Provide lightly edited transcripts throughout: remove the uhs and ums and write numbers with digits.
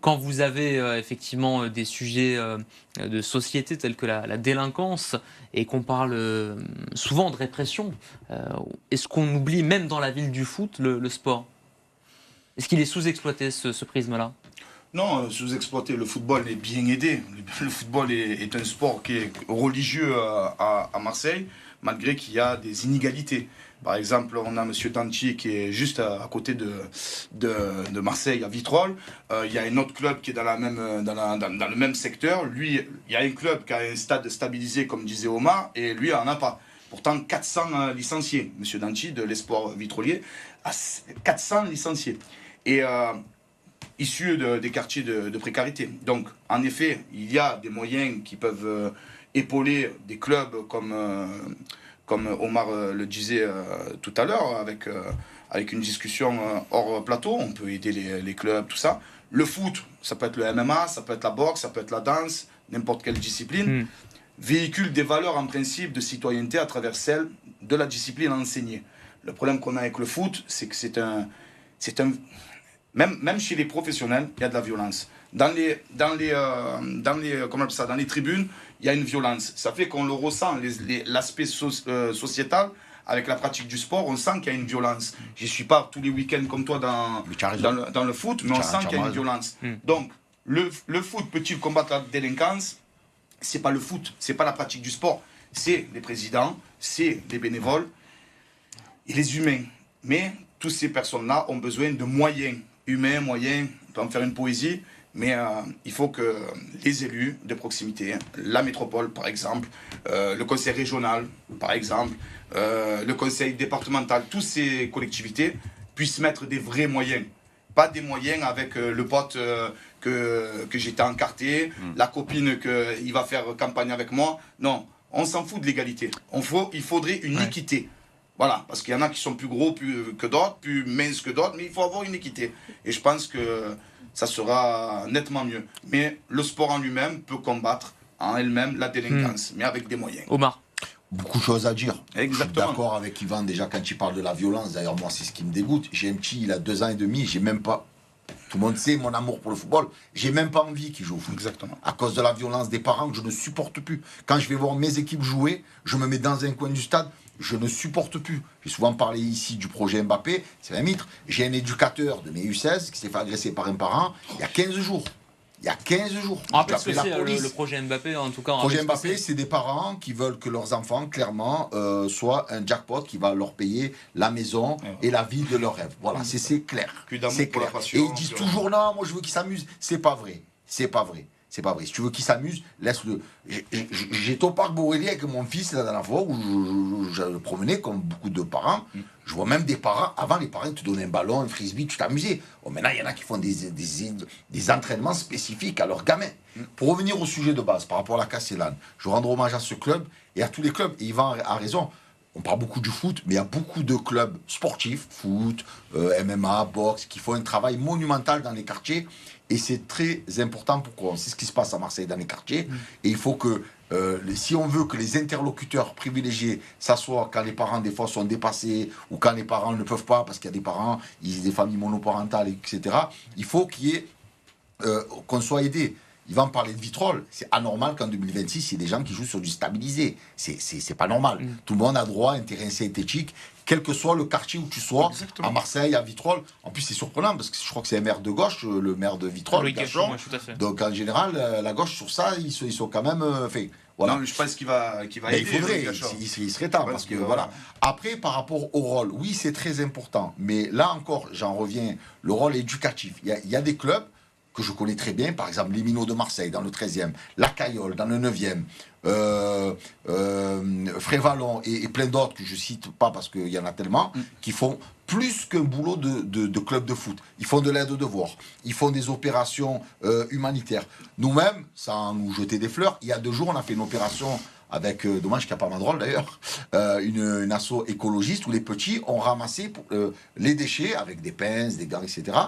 Quand vous avez effectivement des sujets de société tels que la délinquance et qu'on parle souvent de répression, euh, est-ce qu'on oublie même dans la ville du foot le sport? Est-ce qu'il est sous-exploité ce prisme-là? Non, sous-exploité, le football est bien aidé. Le football est un sport qui est religieux à Marseille, malgré qu'il y a des inégalités. Par exemple, on a M. Danti qui est juste à côté de Marseille, à Vitrolles. Il y a un autre club qui est dans le même secteur. Lui, il y a un club qui a un stade stabilisé, comme disait Omar, et lui, en a pas. Pourtant, 400 licenciés. M. Danti, de l'Espoir Vitrolier, a 400 licenciés. Et issus des quartiers de précarité. Donc, en effet, il y a des moyens qui peuvent épauler des clubs comme Omar le disait tout à l'heure, avec une discussion hors plateau. On peut aider les clubs, tout ça. Le foot, ça peut être le MMA, ça peut être la boxe, ça peut être la danse, n'importe quelle discipline. Véhicule des valeurs en principe de citoyenneté à travers celle de la discipline enseignée. Le problème qu'on a avec le foot, c'est que c'est un même chez les professionnels, il y a de la violence. Dans les tribunes, il y a une violence. Ça fait qu'on le ressent, l'aspect sociétal, avec la pratique du sport, on sent qu'il y a une violence. Je ne suis pas tous les week-ends comme toi dans le foot, mais on sent qu'il y a une violence. Donc, le foot peut-il combattre la délinquance? C'est pas le foot, c'est pas la pratique du sport. C'est les présidents, c'est les bénévoles et les humains. Mais toutes ces personnes-là ont besoin de moyens humains, moyens. On peut en faire une poésie, mais il faut que les élus de proximité, la métropole par exemple, le conseil régional par exemple, le conseil départemental, toutes ces collectivités puissent mettre des vrais moyens. Pas des moyens avec le pote que j'étais encarté, la copine qu'il va faire campagne avec moi. Non, on s'en fout de l'égalité. Il faudrait une équité. Voilà, parce qu'il y en a qui sont plus gros que d'autres, plus minces que d'autres, mais il faut avoir une équité. Et je pense que ça sera nettement mieux. Mais le sport en lui-même peut combattre en elle-même la délinquance, mais avec des moyens. Omar. Beaucoup de choses à dire. Exactement. Je suis d'accord avec Yvan déjà quand il parle de la violence. D'ailleurs, moi, c'est ce qui me dégoûte. J'ai un petit, il a 2 ans et demi, j'ai même pas... Tout le monde sait mon amour pour le football. J'ai même pas envie qu'il joue au foot. Exactement. À cause de la violence des parents que je ne supporte plus. Quand je vais voir mes équipes jouer, je me mets dans un coin du stade, je ne supporte plus. J'ai souvent parlé ici du projet Mbappé, c'est un mythe. J'ai un éducateur de mes U16 qui s'est fait agresser par un parent il y a 15 jours. Il y a 15 jours. On rappelle ce que c'est le projet Mbappé, en tout cas. Le projet Mbappé, c'est des parents qui veulent que leurs enfants, clairement, soient un jackpot qui va leur payer la maison et la vie de leurs rêves. Voilà, c'est clair. C'est clair. Et ils disent toujours non, moi je veux qu'ils s'amusent. C'est pas vrai. C'est pas vrai. C'est pas vrai. Si tu veux qu'il s'amuse, laisse-le. J'étais au parc Borély avec mon fils la dernière fois où je le promenais comme beaucoup de parents. Je vois même des parents, avant les parents te donnaient un ballon, un frisbee, tu t'amusais. Oh, maintenant, il y en a qui font des entraînements spécifiques à leurs gamins. Pour revenir au sujet de base, par rapport à la Castellane, je rends hommage à ce club et à tous les clubs. Et Yvan a raison. On parle beaucoup du foot, mais il y a beaucoup de clubs sportifs, foot, MMA, boxe, qui font un travail monumental dans les quartiers. Et c'est très important pour c'est ce qui se passe à Marseille dans les quartiers. Et il faut que, si on veut que les interlocuteurs privilégiés s'assoient quand les parents des fois sont dépassés ou quand les parents ne peuvent pas parce qu'il y a des parents, ils ont des familles monoparentales, etc. Il faut qu'il y ait, qu'on soit aidé. Il va en parler de Vitrolles. C'est anormal qu'en 2026, il y ait des gens qui jouent sur du stabilisé. C'est pas normal. Tout le monde a droit à un terrain synthétique, quel que soit le quartier où tu sois, à Marseille, à Vitrolles. En plus, c'est surprenant parce que je crois que c'est un maire de gauche, le maire de Vitrolles. Oui, Gachon, tout à fait. Donc en général, la gauche sur ça, ils sont quand même faits. Voilà. Non, je pense qu'il va aider. Il faudrait, il serait temps parce que voilà. Après, par rapport au rôle, oui, c'est très important. Mais là encore, j'en reviens, le rôle éducatif. Il y a des clubs que je connais très bien, par exemple les Minots de Marseille dans le 13e, la Caillole dans le 9e, Frévalon et plein d'autres que je cite pas parce qu'il y en a tellement, qui font plus qu'un boulot de club de foot. Ils font de l'aide aux devoirs, ils font des opérations humanitaires. Nous-mêmes, sans nous jeter des fleurs, il y a 2 jours, on a fait une opération avec, dommage qu'il n'y a pas Madrol d'ailleurs, une asso écologiste où les petits ont ramassé les déchets avec des pinces, des gants, etc.,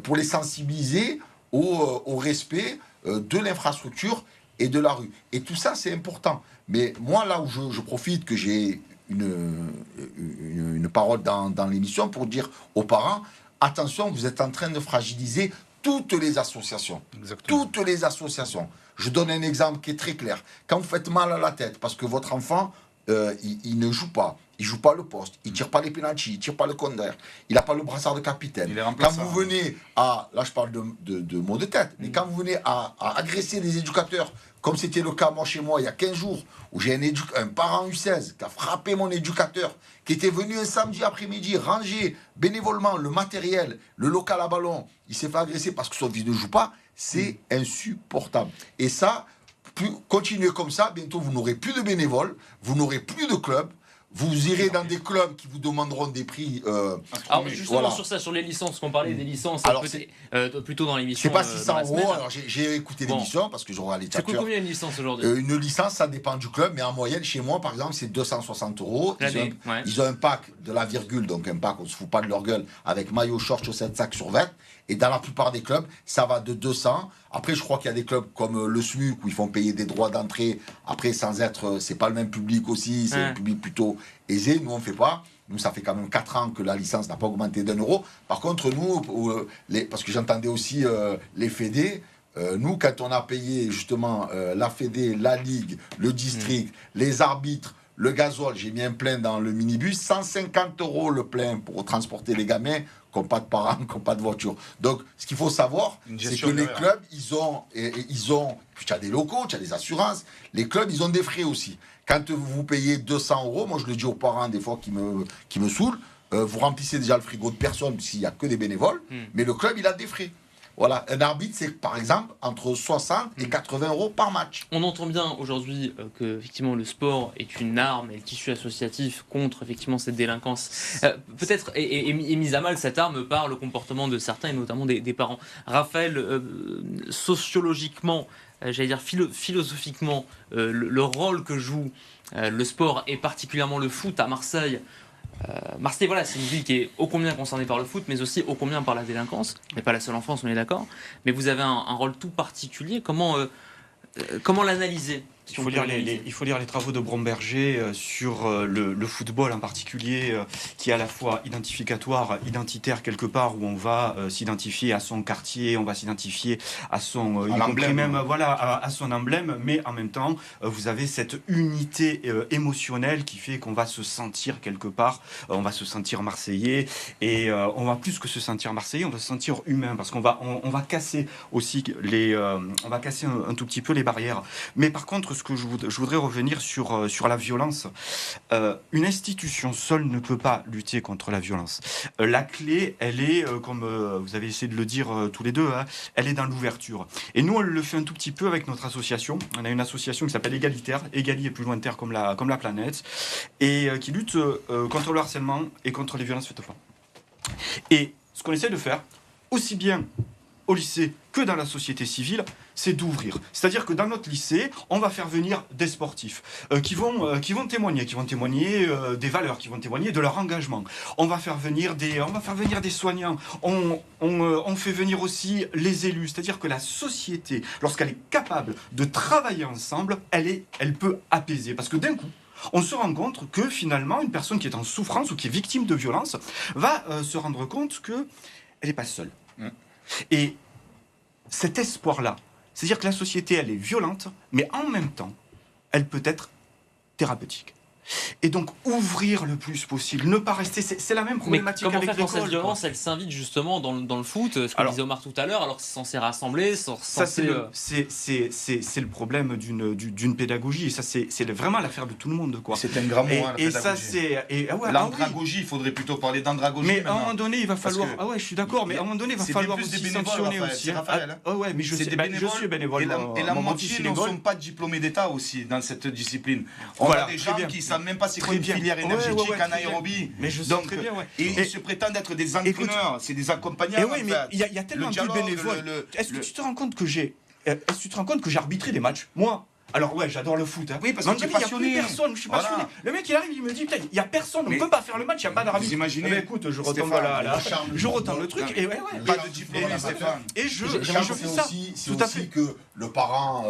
pour les sensibiliser au respect de l'infrastructure et de la rue. Et tout ça, c'est important. Mais moi, là où je profite que j'ai une parole dans l'émission pour dire aux parents, attention, vous êtes en train de fragiliser toutes les associations. Exactement. Toutes les associations. Je donne un exemple qui est très clair. Quand vous faites mal à la tête parce que votre enfant, il ne joue pas, il joue pas le poste, il tire pas les pénaltys, il tire pas le corner, il n'a pas le brassard de capitaine. Quand vous venez à, là je parle de mots de tête, mais quand vous venez à agresser des éducateurs, comme c'était le cas moi chez moi il y a 15 jours, où j'ai un parent U16 qui a frappé mon éducateur, qui était venu un samedi après-midi ranger bénévolement le matériel, le local à ballon, il s'est fait agresser parce que son fils ne joue pas, c'est insupportable. Et ça, continuez comme ça, bientôt vous n'aurez plus de bénévoles, vous n'aurez plus de clubs. Vous irez dans des clubs qui vous demanderont des prix. Alors justement sur ça, sur les licences, qu'on parlait des licences, alors plutôt dans l'émission. C'est pas 600 €. Alors j'ai écouté l'émission parce que j'aurai les Ça coûte combien une licence aujourd'hui? Une licence, ça dépend du club, mais en moyenne chez moi, par exemple, c'est 260 €. Ils ont un pack de la virgule, donc un pack, on se fout pas de leur gueule, avec maillot, short, chaussettes, sac, survêt. Et dans la plupart des clubs, ça va de 200. Après, je crois qu'il y a des clubs comme le SMUC où ils font payer des droits d'entrée. Après, sans être, c'est pas le même public aussi, c'est un public plutôt aisé. Nous, on ne fait pas. Nous, ça fait quand même 4 ans que la licence n'a pas augmenté d'1 €. Par contre, nous, parce que j'entendais aussi les fédés, nous, quand on a payé justement la fédé, la ligue, le district, les arbitres, le gasoil, j'ai mis un plein dans le minibus, 150 € le plein pour transporter les gamins qui n'ont pas de parents, qui n'ont pas de voiture. Donc, ce qu'il faut savoir, c'est que les clubs, ils ont, puis tu as des locaux, tu as des assurances, les clubs, ils ont des frais aussi. Quand vous payez 200 €, moi je le dis aux parents des fois qui me saoulent, vous remplissez déjà le frigo de personne s'il n'y a que des bénévoles, mais le club, il a des frais. Voilà, un arbitre, c'est par exemple entre 60 et 80 € par match. On entend bien aujourd'hui que effectivement le sport est une arme et le tissu associatif contre effectivement cette délinquance. Peut-être est mise à mal cette arme par le comportement de certains et notamment des parents. Raphaël, sociologiquement, j'allais dire philosophiquement, le rôle que joue le sport et particulièrement le foot à Marseille. Marseille, voilà, c'est une ville qui est ô combien concernée par le foot, mais aussi ô combien par la délinquance. Mais pas la seule en France, on est d'accord. Mais vous avez un rôle tout particulier. Comment l'analyser? Il faut lire les travaux de Bromberger sur le football en particulier, qui est à la fois identificatoire, identitaire quelque part, où on va s'identifier à son quartier, on va s'identifier à son emblème, même à son emblème, mais en même temps vous avez cette unité émotionnelle qui fait qu'on va se sentir quelque part, on va se sentir marseillais, et on va plus que se sentir marseillais, on va se sentir humain, parce qu'on va casser aussi on va casser un tout petit peu les barrières. Mais par contre, ce que je voudrais revenir sur la violence. Une institution seule ne peut pas lutter contre la violence. La clé, elle est, comme vous avez essayé de le dire tous les deux, elle est dans l'ouverture. Et nous, on le fait un tout petit peu avec notre association. On a une association qui s'appelle Égalitaire, Égali est plus loin de terre comme la planète, et qui lutte contre le harcèlement et contre les violences faites aux femmes. Et ce qu'on essaie de faire, aussi bien au lycée que dans la société civile, c'est d'ouvrir. C'est-à-dire que dans notre lycée, on va faire venir des sportifs qui vont témoigner des valeurs, qui vont témoigner de leur engagement. On va faire venir des soignants. On fait venir aussi les élus. C'est-à-dire que la société, lorsqu'elle est capable de travailler ensemble, elle peut apaiser. Parce que d'un coup, on se rend compte que finalement, une personne qui est en souffrance ou qui est victime de violence va se rendre compte qu'elle n'est pas seule. Et cet espoir-là, c'est-à-dire que la société, elle est violente, mais en même temps, elle peut être thérapeutique. Et donc, ouvrir le plus possible, ne pas rester... C'est la même problématique avec l'école. Comment faire quand cette violence, elle s'invite justement dans le foot, ce que disait Omar tout à l'heure, alors que c'est censé rassembler, c'est le problème d'une pédagogie. Et ça, c'est vraiment l'affaire de tout le monde, quoi. C'est un grand mot, la pédagogie. Ça, c'est... L'andragogie, il faudrait plutôt parler d'andragogie. Mais à un moment donné, il va falloir... Ah ouais, je suis d'accord, mais à un moment donné, il va falloir aussi sanctionner aussi. Ah ouais, mais je suis bénévole. Et la moitié ne sont pas diplômés d'État aussi dans cette discipline. On a des gens qui savent même pas c'est quoi une filière énergétique en aérobie. Mais je sais très bien, et ils se prétendent être des entraîneurs, c'est des accompagnants. Mais il y a tellement de bénévoles. Est-ce que tu te rends compte que j'ai arbitré des matchs? Moi, Alors ouais, j'adore le foot. Hein. Oui, parce que tu es passionné. Il n'y a plus personne, je suis passionné. Voilà. Le mec, il arrive, il me dit, putain, il n'y a personne, on ne peut pas faire le match, il n'y a pas d'arbitre. Vous imaginez, mais écoute, je retombe je retombe le truc, et ouais, pas de diplôme, Stéphane. Et je fais ça. C'est aussi que le parent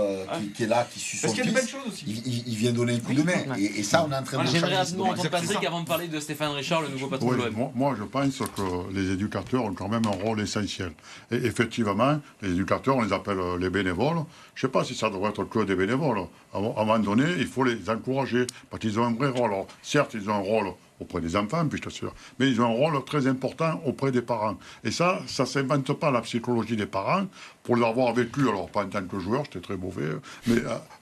qui est là, qui suit son fils, parce qu'il y a de belles choses aussi. Il vient donner un coup de main. Et ça, on est en train de changer. J'aimerais rapidement entendre Patrick avant de parler de Stéphane Richard, le nouveau patron de l'OM. Moi, je pense que les éducateurs ont quand même un rôle essentiel. Et effectivement, les éducateurs, on les appelle les bénévoles. Je ne sais pas si ça devrait être que des bénévoles. À un moment donné, il faut les encourager, parce qu'ils ont un vrai rôle. Alors, certes, ils ont un rôle auprès des enfants, puis je t'assure, mais ils ont un rôle très important auprès des parents. Et ça ne s'invente pas, la psychologie des parents, pour l'avoir vécu, alors pas en tant que joueur, j'étais très mauvais, mais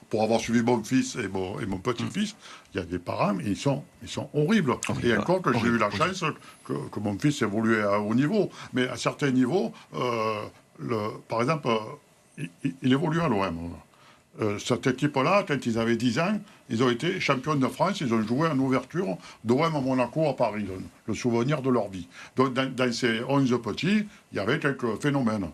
pour avoir suivi mon fils et mon petit-fils, il y a des parents, ils sont horribles. Et encore que j'ai eu la chance que mon fils évoluait à un haut niveau, mais à certains niveaux, par exemple, il évolue à l'OM. Cette équipe-là, quand ils avaient 10 ans, ils ont été champions de France, ils ont joué en ouverture d'OM à Monaco à Paris, le souvenir de leur vie. Donc dans ces 11 petits, il y avait quelques phénomènes.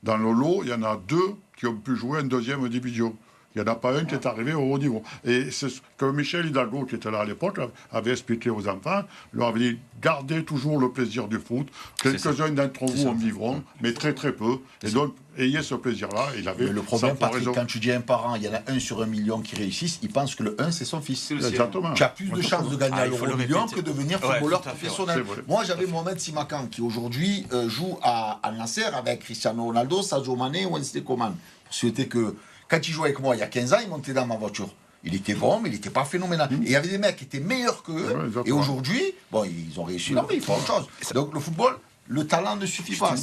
Dans le lot, il y en a 2 qui ont pu jouer en deuxième division. Il n'y en a pas un qui est arrivé au haut niveau. Et c'est ce que Michel Hidalgo, qui était là à l'époque, avait expliqué aux enfants, leur avait dit, gardez toujours le plaisir du foot. Quelques-uns d'entre vous en vivront, mais très très peu. Et donc, ayez ce plaisir-là. Mais le problème, Patrick, quand tu dis un parent, il y en a 1 sur 1 million qui réussissent, il pense que le 1, c'est son fils. Exactement. Tu as plus de chances de gagner à l'euro million que de devenir footballeur professionnel. Moi, j'avais Mohamed Simakan, qui aujourd'hui joue à Nasser avec Cristiano Ronaldo, Sadio Mané, Wesley Coman. Pour souhaiter que... Quand il jouait avec moi il y a 15 ans, il montait dans ma voiture. Il était bon, mais il n'était pas phénoménal. Et il y avait des mecs qui étaient meilleurs qu'eux. Et aujourd'hui, bon, ils ont réussi leur vie, ils font autre chose. Donc le football, le talent ne suffit pas.